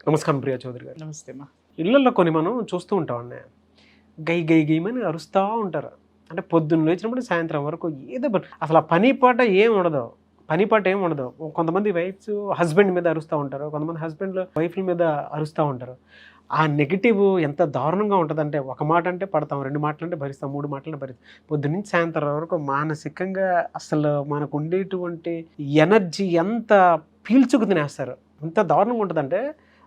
నమస్కారం ప్రియా చౌదరి గారు. నమస్తే మా. ఇళ్లలో కొన్ని మనం చూస్తూ ఉంటాం అన్నయ్య, గై గై గైమని అరుస్తూ ఉంటారు. అంటే పొద్దున్న లేచినప్పుడు సాయంత్రం వరకు ఏదో అసలు ఆ పని పాట ఏం ఉండదు. కొంతమంది వైఫ్స్ హస్బెండ్ మీద అరుస్తూ ఉంటారు, కొంతమంది హస్బెండ్లు వైఫ్ల మీద అరుస్తూ ఉంటారు. ఆ నెగిటివ్ ఎంత దారుణంగా ఉంటుందంటే, ఒక మాట అంటే పడతాం, 2 మాటలు అంటే భరిస్తాం, 3 మాటలు అంటే భరిస్తాం. పొద్దున్న నుంచి సాయంత్రం వరకు మానసికంగా అసలు మనకు ఉండేటువంటి ఎనర్జీ ఎంత పీల్చుకు తినేస్తారు. ఎంత దారుణంగా ఉంటుందంటే,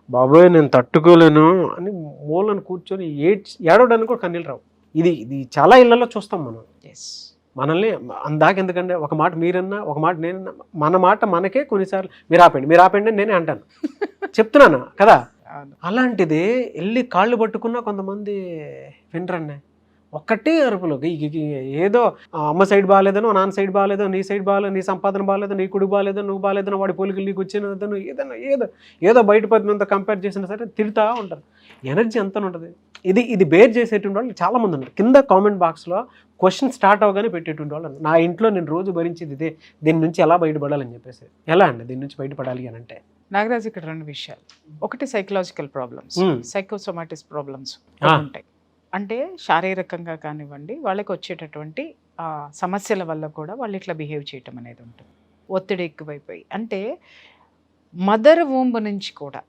బాబోయ్ నేను తట్టుకోలేను అని మూలను కూర్చొని ఏడవడానికి కూడా కన్నీళ్ళు రావు. ఇది చాలా ఇళ్లలో చూస్తాం మనం. మనల్ని అందాక ఎందుకంటే, ఒక మాట మీరన్నా, ఒక మాట నేనన్నా, మన మాట మనకే కొన్నిసార్లు మీరు ఆపండి అని నేనే అంటాను, చెప్తున్నాను కదా. అలాంటిది వెళ్ళి కాళ్ళు పట్టుకున్నా కొంతమంది వినరన్నే, ఒక్కటే అరుపులు. ఏదో అమ్మ సైడ్ బాగాలేదనో, నాన్న సైడ్ బాగాలేదో, నీ సైడ్ బాగాలేదు, నీ సంపాదన బాగాలేదో, నీ కుడి బాగాలేదో, నువ్వు బాగాలేదనో, వాడి పోలికలు నీకు వచ్చినదను, ఏదో బయట పదిమంతా కంపేర్ చేసినా సరే తిడుతూ ఉంటారు. ఎనర్జీ ఎంత ఉంటుంది. ఇది బేర్ చేసేటువంటి వాళ్ళు చాలామంది ఉన్నారు. కింద కామెంట్ బాక్స్లో క్వశ్చన్ స్టార్ట్ అవగానే పెట్టేటువంటి వాళ్ళు, నా ఇంట్లో నేను రోజు భరించేది ఇదే, దీని నుంచి ఎలా బయటపడాలని చెప్పేసి. ఎలా అండి దీని నుంచి బయటపడాలి అని అంటే? నాగరాజు, ఇక్కడ 2 విషయాలు. ఒకటి సైకలాజికల్ ప్రాబ్లమ్స్, సైకోసోమాటిక్ ప్రాబ్లమ్స్ ఉంటాయి. అంటే శారీరకంగా కానివ్వండి, వాళ్ళకి వచ్చేటటువంటి సమస్యల వల్ల కూడా వాళ్ళు ఇట్లా బిహేవ్ చేయటం అనేది ఉంటుంది. ఒత్తిడి ఎక్కువైపోయి, అంటే మదర్ వూంబ్ నుంచి కూడా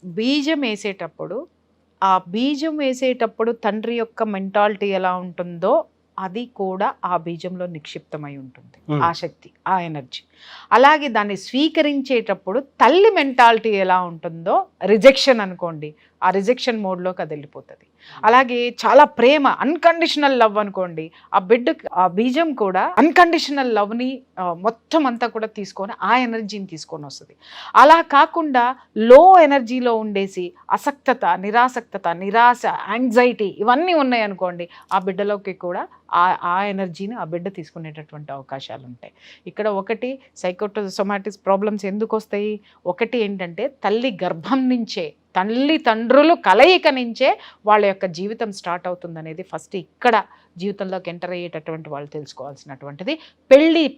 బీజం వేసేటప్పుడు తండ్రి యొక్క మెంటాలిటీ ఎలా ఉంటుందో అది కూడా ఆ బీజంలో నిక్షిప్తమై ఉంటుంది, ఆ శక్తి, ఆ ఎనర్జీ. అలాగే దాన్ని స్వీకరించేటప్పుడు తల్లి మెంటాలిటీ ఎలా ఉంటుందో, రిజెక్షన్ అనుకోండి, ఆ రిజెక్షన్ మోడ్లోకి అది వెళ్ళిపోతుంది. అలాగే చాలా ప్రేమ, అన్కండిషనల్ లవ్ అనుకోండి, ఆ బీజం కూడా అన్కండిషనల్ లవ్ని మొత్తం అంతా కూడా తీసుకొని ఆ ఎనర్జీని తీసుకొని వస్తుంది. అలా కాకుండా లో ఎనర్జీలో ఉండేసి అసక్తత, నిరాశ, యాంగ్జైటీ ఇవన్నీ ఉన్నాయనుకోండి, ఆ బిడ్డలోకి కూడా ఆ ఎనర్జీని ఆ బిడ్డ తీసుకునేటటువంటి అవకాశాలు ఉంటాయి. ఇక్కడ ఒకటి సైకోసోమాటిక్ ప్రాబ్లమ్స్ ఎందుకు వస్తాయి? ఒకటి ఏంటంటే, తల్లి గర్భం నుంచే, తల్లిదండ్రులు కలయిక నుంచే వాళ్ళ యొక్క జీవితం స్టార్ట్ అవుతుంది అనేది ఫస్ట్ ఇక్కడ జీవితంలోకి ఎంటర్ అయ్యేటటువంటి వాళ్ళు తెలుసుకోవాల్సినటువంటిది.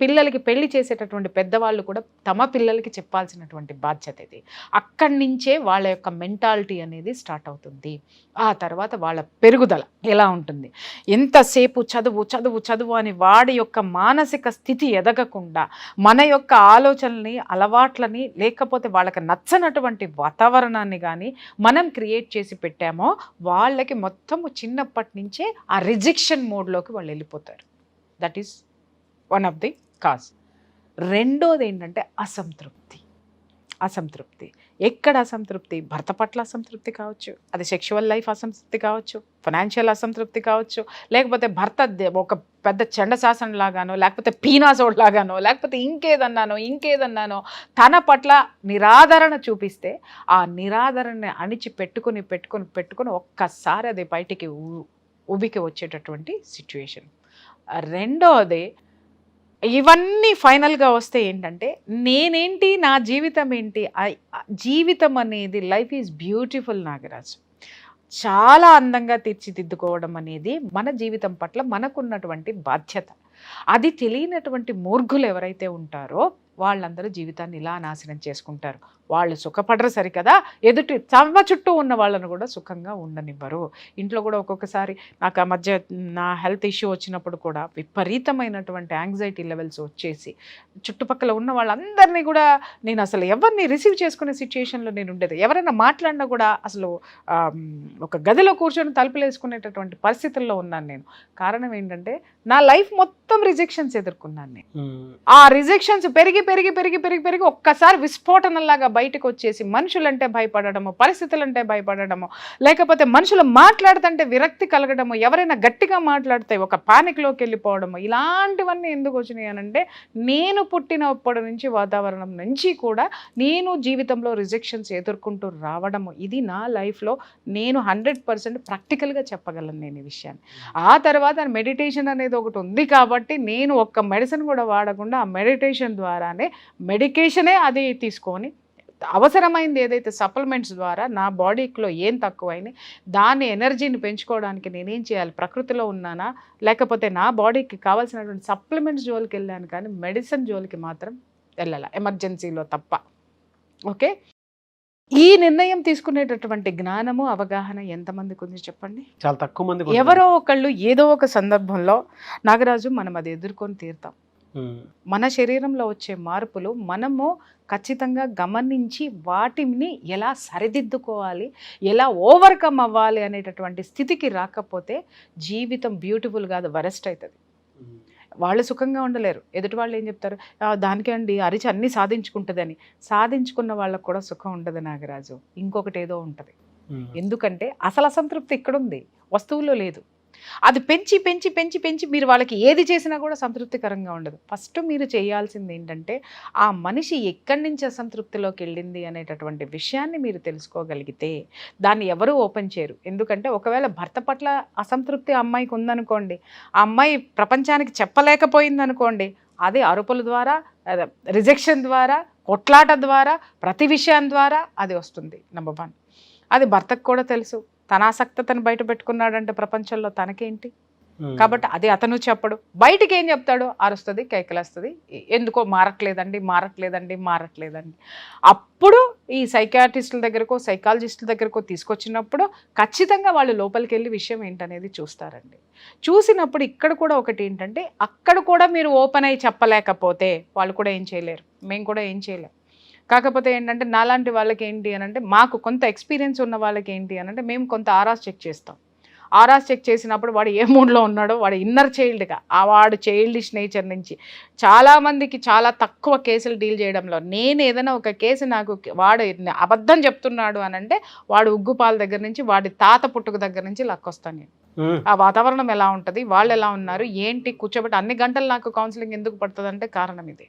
పిల్లలకి పెళ్లి చేసేటటువంటి పెద్దవాళ్ళు కూడా తమ పిల్లలకి చెప్పాల్సినటువంటి బాధ్యత ఇది. అక్కడి నుంచే వాళ్ళ యొక్క మెంటాలిటీ అనేది స్టార్ట్ అవుతుంది. ఆ తర్వాత వాళ్ళ పెరుగుదల ఎలా ఉంటుంది. ఎంతసేపు చదువు అని వాడి యొక్క మానసిక స్థితి ఎదగకుండా మన యొక్క ఆలోచనల్ని, అలవాట్లని, లేకపోతే వాళ్ళకి నచ్చనటువంటి వాతావరణాన్ని కానీ మనం క్రియేట్ చేసి పెట్టామో, వాళ్ళకి మొత్తము చిన్నప్పటి నుంచే ఆ రిజెక్షన్ మోడ్లోకి వాళ్ళు వెళ్ళిపోతారు. That is one of the cause. రెండోది ఏంటంటే అసంతృప్తి. ఎక్కడ అసంతృప్తి? భర్త పట్ల అసంతృప్తి కావచ్చు, అది సెక్షువల్ లైఫ్ అసంతృప్తి కావచ్చు, ఫైనాన్షియల్ అసంతృప్తి కావచ్చు, లేకపోతే భర్త ఒక పెద్ద చెండశాసనం లాగానో, లేకపోతే పీనాసోడ్ లాగానో, లేకపోతే ఇంకేదన్నానో తన పట్ల నిరాదరణ చూపిస్తే, ఆ నిరాదరణని అణిచి పెట్టుకుని ఒక్కసారి అది బయటికి ఉబికి వచ్చేటటువంటి సిచ్యువేషన్. రెండోది, ఇవన్నీ ఫైనల్గా వస్తే ఏంటంటే, నేనేంటి, నా జీవితం ఏంటి? జీవితం అనేది లైఫ్ ఈజ్ బ్యూటిఫుల్ నాగరాజు. చాలా అందంగా తీర్చిదిద్దుకోవడం అనేది మన జీవితం పట్ల మనకున్నటువంటి బాధ్యత. అది తెలియనటువంటి మూర్ఖులు ఎవరైతే ఉంటారో వాళ్ళందరూ జీవితాన్ని ఇలా నాశనం చేసుకుంటారు. వాళ్ళు సుఖపడరు సరికదా, ఎదుటి తమ చుట్టూ ఉన్న వాళ్ళను కూడా సుఖంగా ఉండనివ్వరు. ఇంట్లో కూడా ఒక్కొక్కసారి నాకు ఆ మధ్య నా హెల్త్ ఇష్యూ వచ్చినప్పుడు కూడా విపరీతమైనటువంటి యాంగ్జైటీ లెవెల్స్ వచ్చేసి చుట్టుపక్కల ఉన్న వాళ్ళందరినీ కూడా నేను అసలు ఎవరిని రిసీవ్ చేసుకునే సిచ్యుయేషన్లో నేను ఉండేది. ఎవరైనా మాట్లాడినా కూడా అసలు ఒక గదిలో కూర్చొని తలుపులు వేసుకునేటటువంటి పరిస్థితుల్లో ఉన్నాను నేను. కారణం ఏంటంటే, నా లైఫ్ మొత్తం రిజెక్షన్స్ ఎదుర్కొన్నాను నేను. ఆ రిజెక్షన్స్ పెరిగి ఒక్కసారి విస్ఫోటనంలాగా బయటకు వచ్చేసి మనుషులంటే భయపడడము, పరిస్థితులంటే భయపడడము, లేకపోతే మనుషులు మాట్లాడుతుంటే విరక్తి కలగడము, ఎవరైనా గట్టిగా మాట్లాడితే ఒక పానిక్లోకి వెళ్ళిపోవడము, ఇలాంటివన్నీ ఎందుకు వచ్చినాయి అనంటే, నేను పుట్టినప్పటి నుంచి వాతావరణం నుంచి కూడా నేను జీవితంలో రిజెక్షన్స్ ఎదుర్కొంటూ రావడము, ఇది నా లైఫ్లో నేను 100% ప్రాక్టికల్గా చెప్పగలను నేను ఈ విషయాన్ని. ఆ తర్వాత మెడిటేషన్ అనేది ఒకటి ఉంది కాబట్టి నేను ఒక్క మెడిసిన్ కూడా వాడకుండా ఆ మెడిటేషన్ ద్వారానే, మెడికేషనే అది తీసుకొని అవసరమైంది ఏదైతే సప్లిమెంట్స్ ద్వారా నా బాడీలో ఏం తక్కువైనా దాని ఎనర్జీని పెంచుకోవడానికి నేనేం చేయాలి, ప్రకృతిలో ఉన్నానా, లేకపోతే నా బాడీకి కావాల్సినటువంటి సప్లిమెంట్స్ జోలికి వెళ్ళాను, కానీ మెడిసిన్ జోలికి మాత్రం వెళ్ళాలి, ఎమర్జెన్సీలో తప్ప. ఓకే. ఈ నిర్ణయం తీసుకునేటటువంటి జ్ఞానము అవగాహన ఎంతమందికి ఉంది చెప్పండి? చాలా తక్కువ మంది. ఎవరో ఒకళ్ళు ఏదో ఒక సందర్భంలో నాగరాజు మనం అది ఎదుర్కొని తీరుతాం. మన శరీరంలో వచ్చే మార్పులు మనము ఖచ్చితంగా గమనించి వాటిని ఎలా సరిదిద్దుకోవాలి, ఎలా ఓవర్కమ్ అవ్వాలి అనేటటువంటి స్థితికి రాకపోతే జీవితం బ్యూటిఫుల్ కాదు, వరెస్ట్ అవుతుంది. వాళ్ళు సుఖంగా ఉండలేరు. ఎదుటి వాళ్ళు ఏం చెప్తారు, దానికే అండి అరిచి అన్నీ సాధించుకుంటుందని. సాధించుకున్న వాళ్ళకు కూడా సుఖం ఉండదు నాగరాజు, ఇంకొకటి ఏదో ఉంటుంది. ఎందుకంటే అసలు అసంతృప్తి ఇక్కడుంది, వస్తువుల్లో లేదు. అది పెంచి పెంచి పెంచి పెంచి మీరు వాళ్ళకి ఏది చేసినా కూడా సంతృప్తికరంగా ఉండదు. ఫస్ట్ మీరు చేయాల్సింది ఏంటంటే ఆ మనిషి ఎక్కడి నుంచి అసంతృప్తిలోకి వెళ్ళింది అనేటటువంటి విషయాన్ని మీరు తెలుసుకోగలిగితే దాన్ని ఎవరూ ఓపెన్ చేయరు. ఎందుకంటే ఒకవేళ భర్త పట్ల అసంతృప్తి అమ్మాయికి ఉందనుకోండి, ఆ అమ్మాయి ప్రపంచానికి చెప్పలేకపోయింది అనుకోండి, అది అరుపుల ద్వారా, రిజెక్షన్ ద్వారా, కొట్లాట ద్వారా, ప్రతి విషయం ద్వారా అది వస్తుంది. నంబర్ 1. అది భర్తకు కూడా తెలుసు. తన ఆసక్తతను బయట పెట్టుకున్నాడంటే ప్రపంచంలో తనకేంటి? కాబట్టి అది అతను చెప్పడు. బయటికి ఏం చెప్తాడు? అరుస్తుంది, కేకలేస్తుంది, ఎందుకో మారట్లేదండి మారట్లేదండి మారట్లేదండి. అప్పుడు ఈ సైకియాట్రిస్టుల దగ్గరకో సైకాలజిస్టుల దగ్గరకో తీసుకొచ్చినప్పుడు ఖచ్చితంగా వాళ్ళు లోపలికి వెళ్ళి విషయం ఏంటనేది చూస్తారండి. చూసినప్పుడు ఇక్కడ కూడా ఒకటి ఏంటంటే, అక్కడ కూడా మీరు ఓపెన్ అయ్యి చెప్పలేకపోతే వాళ్ళు కూడా ఏం చేయలేరు, మేము కూడా ఏం చేయలేం. కాకపోతే ఏంటంటే నాలాంటి వాళ్ళకి ఏంటి అని అంటే, మాకు కొంత ఎక్స్పీరియన్స్ ఉన్న వాళ్ళకి ఏంటి అని అంటే, మేము కొంత ఆరాస్ చెక్ చేస్తాం. ఆరాస్ చెక్ చేసినప్పుడు వాడు ఏ మూడ్లో ఉన్నాడో, వాడు ఇన్నర్ చైల్డ్గా, వాడు చైల్డిష్ నేచర్ నుంచి చాలామందికి చాలా తక్కువ కేసులు డీల్ చేయడంలో, నేను ఏదైనా ఒక కేసు నాకు వాడు అబద్ధం చెప్తున్నాడు అని అంటే, వాడు ఉగ్గుపాల దగ్గర నుంచి, వాడి తాత పుట్టుక దగ్గర నుంచి లక్కొస్తాను నేను. ఆ వాతావరణం ఎలా ఉంటుంది, వాళ్ళు ఎలా ఉన్నారు, ఏంటి, కూర్చోబెట్టి అన్ని గంటలు నాకు కౌన్సిలింగ్ ఎందుకు పడుతుంది అంటే కారణం ఇది.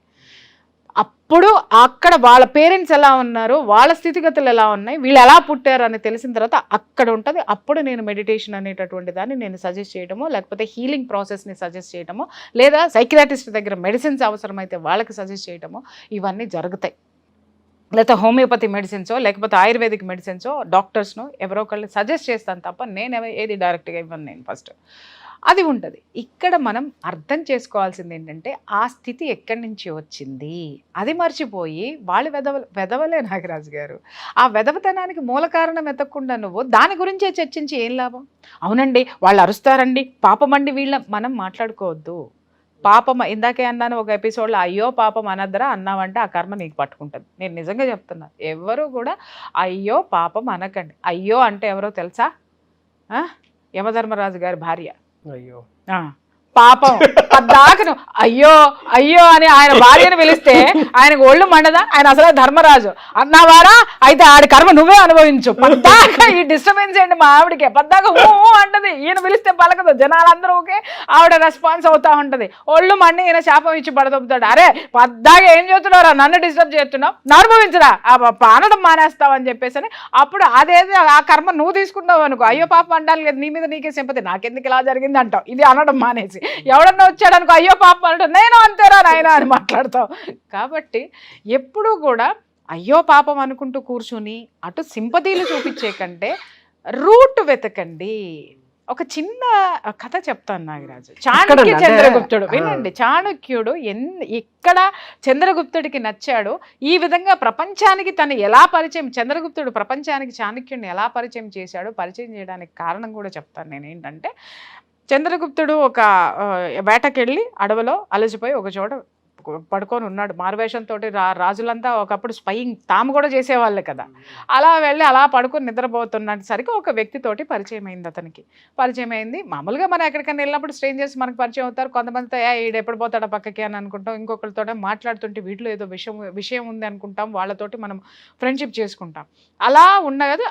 అప్పుడు అక్కడ వాళ్ళ పేరెంట్స్ ఎలా ఉన్నారు, వాళ్ళ స్థితిగతులు ఎలా ఉన్నాయి, వీళ్ళు ఎలా పుట్టారు అని తెలిసిన తర్వాత అక్కడ ఉంటుంది. అప్పుడు నేను మెడిటేషన్ అనేటటువంటి దాన్ని నేను సజెస్ట్ చేయడమో, లేకపోతే హీలింగ్ ప్రాసెస్ని సజెస్ట్ చేయడమో, లేదా సైకియాట్రిస్ట్ దగ్గర మెడిసిన్స్ అవసరమైతే వాళ్ళకి సజెస్ట్ చేయడమో ఇవన్నీ జరుగుతాయి. లేకపోతే హోమియోపతి మెడిసిన్సో, లేకపోతే ఆయుర్వేదిక్ మెడిసిన్సో డాక్టర్స్ను ఎవరో ఒకళ్ళు సజెస్ట్ చేస్తాను తప్ప నేను ఏది డైరెక్ట్గా ఇవ్వను. నేను ఫస్ట్ అది ఉంటుంది. ఇక్కడ మనం అర్థం చేసుకోవాల్సింది ఏంటంటే, ఆ స్థితి ఎక్కడి నుంచి వచ్చింది అది మర్చిపోయి వాళ్ళు వెదవలే నాగరాజు గారు. ఆ వెదవతనానికి మూల కారణం ఎత్తకుండా నువ్వు దాని గురించే చర్చించి ఏం లాభం? అవునండి వాళ్ళు అరుస్తారండి, పాపమండి, మనం మాట్లాడుకోవద్దు. పాపం ఇందాకే అన్నాను ఒక ఎపిసోడ్లో, అయ్యో పాపం అనద్దరా అన్నావంటే ఆ కర్మ నీకు పట్టుకుంటుంది. నేను నిజంగా చెప్తున్నా, ఎవరు కూడా అయ్యో పాపం అనకండి. అయ్యో అంటే ఎవరో తెలుసా? యమధర్మరాజు గారి భార్య. అయ్యో పాపం పద్దాకను అయ్యో అయ్యో అని ఆయన భార్యను పిలిస్తే ఆయనకు ఒళ్ళు మండదా? ఆయన అసలే ధర్మరాజు అన్నావారా, అయితే ఆడి కర్మ నువ్వే అనుభవించు. పద్దాక ఈ డిస్టర్బెన్స్ ఏంటి మా ఆవిడకే, పద్దాక అంటది, ఈయన పిలిస్తే పలకదు, జనాలందరూ ఓకే, ఆవిడ రెస్పాన్స్ అవుతా ఉంటది. ఒళ్ళు మండి ఈయన శాపం ఇచ్చి పడదొప్పుతాడు. అరే పద్దాక ఏం చేస్తున్నారా, నన్ను డిస్టర్బ్ చేస్తున్నావు, అనుభవించరా, అనడం మానేస్తావు అని చెప్పేసి అప్పుడు అదేది ఆ కర్మ నువ్వు తీసుకున్నావు అనుకో, అయ్యో పాపం అంటాలి కదా, నీ మీద నీకే సింపతి, నాకెందుకు ఇలా జరిగింది అంటావు. ఇది అనడం మానేసి ఎవడన్నా వచ్చాడనుకో అయ్యో పాపం అంటే నేను అంతేరా నాయనా అని మాట్లాడతావు. కాబట్టి ఎప్పుడూ కూడా అయ్యో పాపం అనుకుంటూ కూర్చుని అటు సింపతీలు చూపించే కంటే రూట్ వెతకండి. ఒక చిన్న కథ చెప్తాను నాగరాజు. చాణక్య చంద్రగుప్తుడు వినండి. చాణక్యుడు ఎక్కడ చంద్రగుప్తుడికి నచ్చాడు, ఈ విధంగా ప్రపంచానికి తను ఎలా పరిచయం, చంద్రగుప్తుడు ప్రపంచానికి చాణక్యుడిని ఎలా పరిచయం చేశాడో, పరిచయం చేయడానికి కారణం కూడా చెప్తాను నేను. ఏంటంటే చంద్రగుప్తుడు ఒక వేటకెళ్ళి అడవిలో అలసిపోయి ఒక చోట పడుకొని ఉన్నాడు. మారువేషంతో రాజులంతా ఒకప్పుడు స్పయింగ్ తాము కూడా చేసేవాళ్ళే కదా. అలా వెళ్ళి అలా పడుకొని నిద్రపోతున్నసరికి ఒక వ్యక్తితోటి పరిచయం అయింది. అతనికి పరిచయం అయింది. మామూలుగా మనం ఎక్కడికైనా వెళ్ళినప్పుడు స్ట్రేంజర్స్ మనకు పరిచయం అవుతారు. కొంతమందితో ఈడు ఎప్పుడు పోతాడో పక్కకి అని అనుకుంటాం, ఇంకొకరితో మాట్లాడుతుంటే వీటిలో ఏదో విషయం ఉంది అనుకుంటాం, వాళ్ళతోటి మనం ఫ్రెండ్షిప్ చేసుకుంటాం. అలా ఉండదు.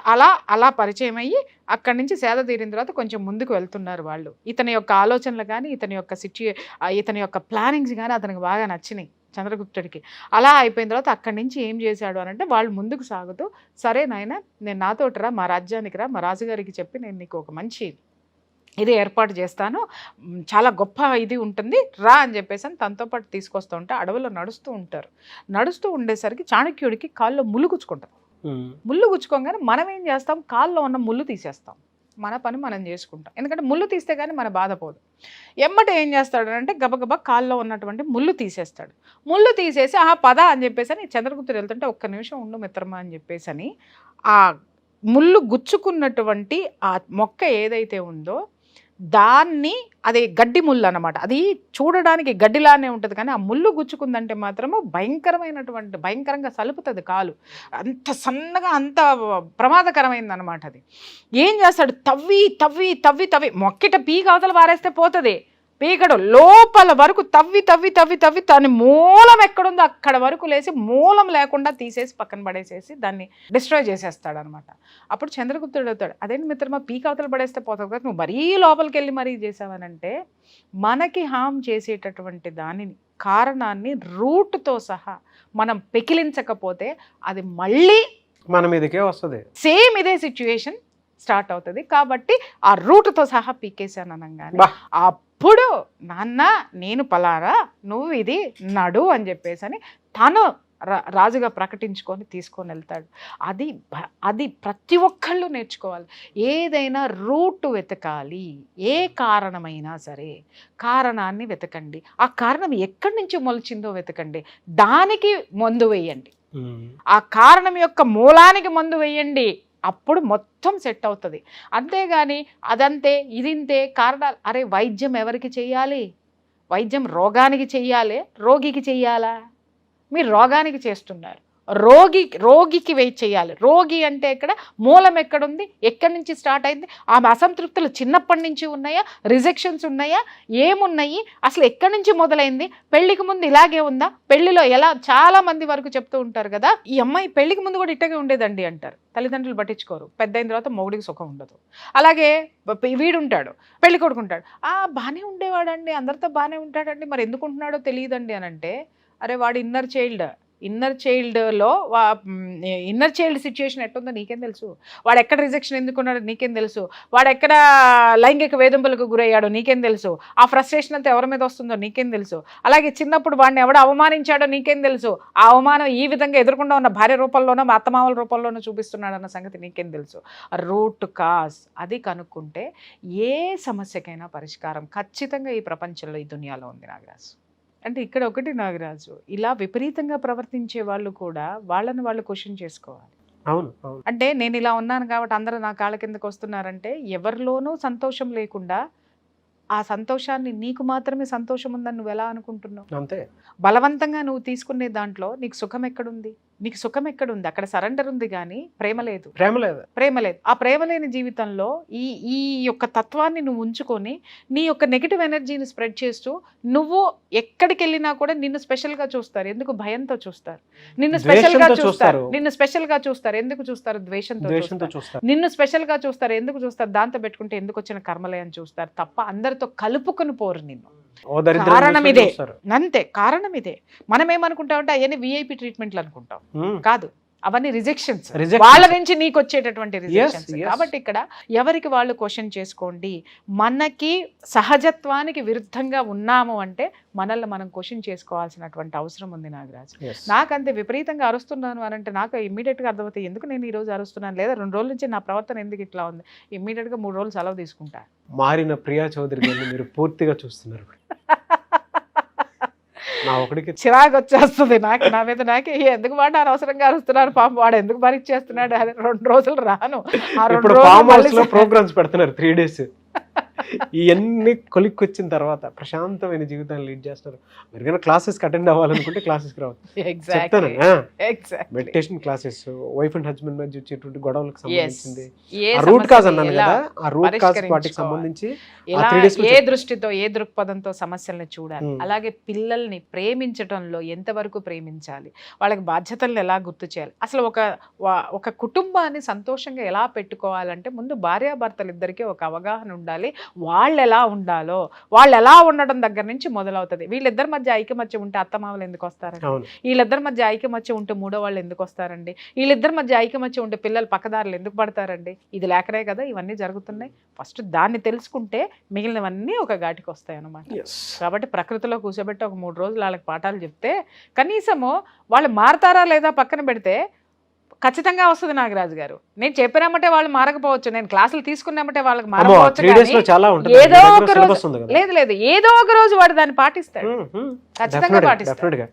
అలా పరిచయం అయ్యి అక్కడి నుంచి సేద తీరిన తర్వాత కొంచెం ముందుకు వెళ్తున్నారు వాళ్ళు. ఇతని యొక్క ఆలోచనలు కానీ, ఇతని యొక్క ప్లానింగ్స్ కానీ అతనికి బాగా నచ్చినాయి చంద్రగుప్తుడికి. అలా అయిపోయిన తర్వాత అక్కడి నుంచి ఏం చేశాడు అని అంటే, వాళ్ళు ముందుకు సాగుతూ, సరే నాయన నేను నాతోటి రా, మా రాజ్యానికి రా, మా రాజుగారికి చెప్పి నేను నీకు ఒక మంచి ఇది ఏర్పాటు చేస్తాను, చాలా గొప్ప ఇది ఉంటుంది రా అని చెప్పేసి తనతో పాటు తీసుకొస్తూ ఉంటే అడవిలో నడుస్తూ ఉండేసరికి చాణక్యుడికి కాల్లో ముళ్ళు గుచ్చుకుంటారు. ముళ్ళు గుచ్చుకోగానే మనం ఏం చేస్తాం, కాల్లో ఉన్న ముళ్ళు తీసేస్తాం, మన పని మనం చేసుకుంటాం. ఎందుకంటే ముళ్ళు తీస్తే కానీ మన బాధ పోదు. ఎమ్మట ఏం చేస్తాడు అంటే గబగబా కాల్లో ఉన్నటువంటి ముళ్ళు తీసేస్తాడు. ముళ్ళు తీసేసి పద అని చెప్పేసి అని చంద్రగుప్తుడు వెళ్తుంటే ఒక్క నిమిషం ఉండు మిత్రమా అని చెప్పేసి అని ఆ ముళ్ళు గుచ్చుకున్నటువంటి ఆ మొక్క ఏదైతే ఉందో దాన్ని, అది గడ్డి ముళ్ళు అనమాట, అది చూడడానికి గడ్డిలానే ఉంటుంది కానీ ఆ ముళ్ళు గుచ్చుకుందంటే మాత్రము భయంకరంగా సలుపుతుంది కాలు, అంత సన్నగా అంత ప్రమాదకరమైంది అనమాట. అది ఏం చేస్తాడు, తవ్వి తవ్వి తవ్వి తవ్వి మొక్కిట పీక అవతల పారేస్తే పోతుంది, పీకడు లోపల వరకు తవ్వి తవ్వి తవ్వి తవ్వి దాని మూలం ఎక్కడుందో అక్కడ వరకు లేచి మూలం లేకుండా తీసేసి పక్కన పడేసేసి దాన్ని డిస్ట్రాయ్ చేసేస్తాడు అనమాట. అప్పుడు చంద్రగుప్తుడు అవుతాడు, అదేంటి మిత్రమా పీక అవతల పడేస్తే పోతావు కదా, నువ్వు మరీ లోపలికి వెళ్ళి మరీ చేసావనంటే మనకి హామ్ చేసేటటువంటి దానిని కారణాన్ని రూట్తో సహా మనం పెకిలించకపోతే అది మళ్ళీ మన మీదకే వస్తుంది, సేమ్ ఇదే సిచ్యువేషన్ స్టార్ట్ అవుతుంది. కాబట్టి ఆ రూట్తో సహా పీకేశాను అనగానే అప్పుడు నాన్న నేను పలారా నువ్వు ఇది నడు అని చెప్పేసి అని తను రాజుగా ప్రకటించుకొని తీసుకొని వెళ్తాడు. అది ప్రతి ఒక్కళ్ళు నేర్చుకోవాలి. ఏదైనా రూట్ వెతకాలి, ఏ కారణమైనా సరే కారణాన్ని వెతకండి, ఆ కారణం ఎక్కడి నుంచి మొలిచిందో వెతకండి, దానికి మందు వేయండి, ఆ కారణం యొక్క మూలానికి మందు వేయండి, అప్పుడు మొత్తం సెట్ అవుతుంది. అంతేగాని అదంతే ఇదింతే కారణాలు, అరే వైద్యం ఎవరికి చెయ్యాలి, వైద్యం రోగానికి చెయ్యాలి, రోగికి చెయ్యాలా? మీరు రోగానికి చేస్తున్నారు, రోగికి వెయిట్ చేయాలి. రోగి అంటే ఇక్కడ మూలం ఎక్కడుంది, ఎక్కడి నుంచి స్టార్ట్ అయింది, ఆమె అసంతృప్తులు చిన్నప్పటి నుంచి ఉన్నాయా, రిజెక్షన్స్ ఉన్నాయా, ఏమున్నాయి, అసలు ఎక్కడి నుంచి మొదలైంది, పెళ్లికి ముందు ఇలాగే ఉందా, పెళ్లిలో ఎలా, చాలా మంది వరకు చెప్తూ ఉంటారు కదా, ఈ అమ్మాయి పెళ్లికి ముందు కూడా ఇట్టగే ఉండేదండి అంటారు, తల్లిదండ్రులు పట్టించుకోరు, పెద్ద అయిన తర్వాత మొగుడికి సుఖం ఉండదు. అలాగే వీడుంటాడు, పెళ్లి కొడుకుంటాడు, బాగానే ఉండేవాడండి, అందరితో బాగానే ఉంటాడండి, మరి ఎందుకు ఉంటున్నాడో తెలియదండి అని అంటే, అరే వాడు ఇన్నర్ చైల్డ్ సిచ్యుయేషన్ ఎట్టుందో నీకేం తెలుసు, వాడు ఎక్కడ రిజెక్షన్ ఎందుకున్నాడో నీకేం తెలుసు, వాడు ఎక్కడ లైంగిక వేధింపులకు గురయ్యాడో నీకేం తెలుసు, ఆ ఫ్రస్ట్రేషన్ అంతా ఎవరి మీద వస్తుందో నీకేం తెలుసు, అలాగే చిన్నప్పుడు వాడిని ఎవడో అవమానించాడో నీకేం తెలుసు, ఆ అవమానం ఈ విధంగా ఎదుర్కొంటూ ఉన్న భార్య రూపంలోనో అత్తమామల రూపంలోనో చూపిస్తున్నాడన్న సంగతి నీకేం తెలుసు. రూట్ కాజ్ అది కనుక్కుంటే ఏ సమస్యకైనా పరిష్కారం ఖచ్చితంగా ఈ ప్రపంచంలో, ఈ దునియాలో ఉంది నాగరాజు. అంటే ఇక్కడ ఒకటి నాగరాజు, ఇలా విపరీతంగా ప్రవర్తించే వాళ్ళు కూడా వాళ్ళని వాళ్ళు క్వశ్చన్ చేసుకోవాలి. అవును, అంటే నేను ఇలా ఉన్నాను కాబట్టి అందరూ నా కాళ్ళ కిందకు వస్తున్నారంటే ఎవరిలోనూ సంతోషం లేకుండా ఆ సంతోషాన్ని నీకు మాత్రమే సంతోషం ఉందని నువ్వు ఎలా అనుకుంటున్నావు? అంతే. బలవంతంగా నువ్వు తీసుకునే దాంట్లో నీకు సుఖం ఎక్కడుంది, నీకు సుఖం ఎక్కడుంది? అక్కడ సరెండర్ ఉంది కానీ ప్రేమ లేదు. ఆ ప్రేమ లేని జీవితంలో ఈ యొక్క తత్వాన్ని నువ్వు ఉంచుకొని నీ యొక్క నెగిటివ్ ఎనర్జీని స్ప్రెడ్ చేస్తూ నువ్వు ఎక్కడికి వెళ్ళినా కూడా నిన్ను స్పెషల్గా చూస్తారు. ఎందుకు? భయంతో చూస్తారు. నిన్ను స్పెషల్గా చూస్తారు. ఎందుకు చూస్తారు? ద్వేషంతో చూస్తారు. నిన్ను స్పెషల్గా చూస్తారు. ఎందుకు చూస్తారు? దాంతో పెట్టుకుంటే ఎందుకు వచ్చిన కర్మలే అని చూస్తారు తప్ప అందరితో కలుపుకొని పోరు నిన్ను. కారణం ఇదే, అంతే, కారణం ఇదే. మనం ఏమనుకుంటామంటే అవన్నీ విఐపి ట్రీట్మెంట్లు అనుకుంటాం, కాదు, అవన్నీ రిజెక్షన్స్, వాళ్ళ నుంచి నీకు వచ్చేటటువంటి రిజెక్షన్స్. కాబట్టి ఇక్కడ ఎవరికి వాళ్ళు క్వశ్చన్ చేసుకోండి. మనకి సహజత్వానికి విరుద్ధంగా ఉన్నాము అంటే మనల్ని మనం క్వశ్చన్ చేసుకోవాల్సినటువంటి అవసరం ఉంది నాగరాజు. నాకంతే విపరీతంగా అరుస్తున్నాను అని అంటే నాకు ఇమ్మీడియట్గా అర్థమవుతాయి ఎందుకు నేను ఈ రోజు అరుస్తున్నాను, లేదా 2 రోజుల నుంచి నా ప్రవర్తన ఎందుకు ఇట్లా ఉంది, ఇమ్మీడియట్గా 3 రోజులు సెలవు తీసుకుంటా. మారిన ప్రియా చౌదరి గారిని మీరు పూర్తిగా చూస్తున్నారు. నా ఒకటికి చిరాకు వచ్చేస్తుంది నాకు, నా మీద నాకే ఎందుకు వాడు అనవసరంగా అరుస్తున్నారు, పాపం వాడు ఎందుకు భరించేస్తున్నాడు అని 2 రోజులు రాను. ఆ 2 రోజులు ప్రోగ్రామ్స్ పెడుతున్నారు 3 days. ఇవన్నీ కొలిక్కొచ్చిన తర్వాత ప్రశాంతమైన జీవితాన్ని లీడ్ చేస్తారు. మీరు క్లాసెస్కి అటెండ్ అవ్వాలనుకుంటే క్లాసెస్కి రావచ్చు. Meditation classes, wife and husband మధ్య వచ్చేటువంటి గొడవలకు సంబంధించింది, రూట్ కాజ్ అన్నాను కదా, ఆ రూట్ కాజ్ వాటికి సంబంధించి ఏ దృష్టితో, ఏ దృక్పథంతో సమస్యల్ని చూడాలి. అలాగే పిల్లల్ని ప్రేమించడంలో ఎంతవరకు ప్రేమించాలి, వాళ్ళకి బాధ్యతలను ఎలా గుర్తు చేయాలి, అసలు ఒక కుటుంబాన్ని సంతోషంగా ఎలా పెట్టుకోవాలంటే ముందు భార్యాభర్తలు ఇద్దరికీ ఒక అవగాహన ఉండాలి. వాళ్ళు ఎలా ఉండాలో, వాళ్ళు ఎలా ఉండడం దగ్గర నుంచి మొదలవుతుంది. వీళ్ళిద్దరి మధ్య ఐకమత్యం ఉంటే అత్తమామలు ఎందుకు వస్తారండి, వీళ్ళిద్దరి మధ్య ఐకమత్యం ఉంటే మూడో వాళ్ళు ఎందుకు వస్తారండి, వీళ్ళిద్దరి మధ్య ఐకమత్యం ఉంటే పిల్లలు పక్కదారులు ఎందుకు పడతారండి, ఇది లేకనే కదా ఇవన్నీ జరుగుతున్నాయి. ఫస్ట్ దాన్ని తెలుసుకుంటే మిగిలినవన్నీ ఒక ఘాటికి వస్తాయి అన్నమాట. కాబట్టి ప్రకృతిలో కూర్చోబెట్టి ఒక 3 రోజులు వాళ్ళకి పాఠాలు చెప్తే కనీసము వాళ్ళు మారతారా లేదా పక్కన పెడితే ఖచ్చితంగా వస్తుంది నాగరాజు గారు. నేను చెప్పినామంటే వాళ్ళు మారకపోవచ్చు, నేను క్లాసులు తీసుకున్నామంటే వాళ్ళకి అమ్మో, మారకపోవచ్చు, 3 days లో కానీ చాలా ఉంటుంది. ఏదో మీ దగ్గర ఒక syllabus రోజు ఉంది కదా. లేదు ఏదో ఒక రోజు వాడు దాన్ని పాటిస్తాడు, ఖచ్చితంగా పాటిస్తాడు. డెఫినెట్గా